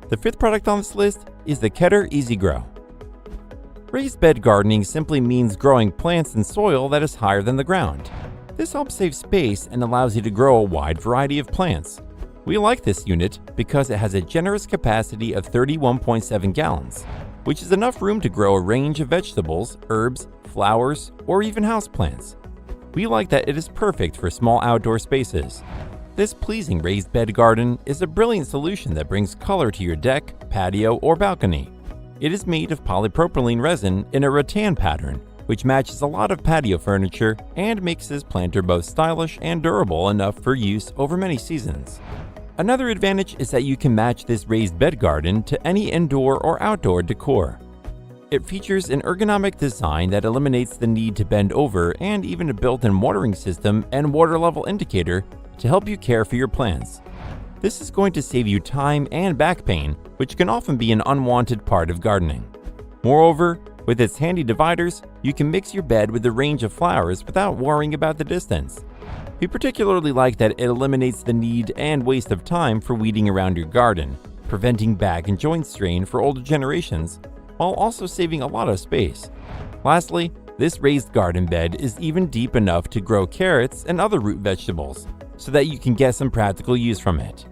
The fifth product on this list is the Keter Easy Grow. Raised bed gardening simply means growing plants in soil that is higher than the ground. This helps save space and allows you to grow a wide variety of plants. We like this unit because it has a generous capacity of 31.7 gallons, which is enough room to grow a range of vegetables, herbs, flowers, or even houseplants. We like that it is perfect for small outdoor spaces. This pleasing raised bed garden is a brilliant solution that brings color to your deck, patio, or balcony. It is made of polypropylene resin in a rattan pattern, which matches a lot of patio furniture and makes this planter both stylish and durable enough for use over many seasons. Another advantage is that you can match this raised bed garden to any indoor or outdoor decor. It features an ergonomic design that eliminates the need to bend over and even a built-in watering system and water level indicator to help you care for your plants. This is going to save you time and back pain, which can often be an unwanted part of gardening. Moreover, with its handy dividers, you can mix your bed with a range of flowers without worrying about the distance. We particularly like that it eliminates the need and waste of time for weeding around your garden, preventing back and joint strain for older generations, while also saving a lot of space. Lastly, this raised garden bed is even deep enough to grow carrots and other root vegetables, so that you can get some practical use from it.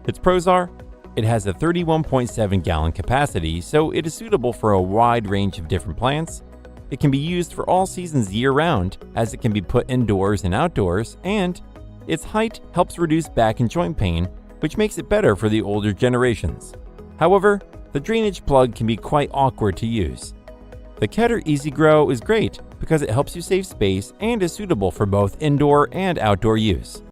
Its pros are, it has a 31.7 gallon capacity, so it is suitable for a wide range of different plants. It can be used for all seasons year-round, as it can be put indoors and outdoors, and its height helps reduce back and joint pain, which makes it better for the older generations. However, the drainage plug can be quite awkward to use. The Keter Easy Grow is great because it helps you save space and is suitable for both indoor and outdoor use.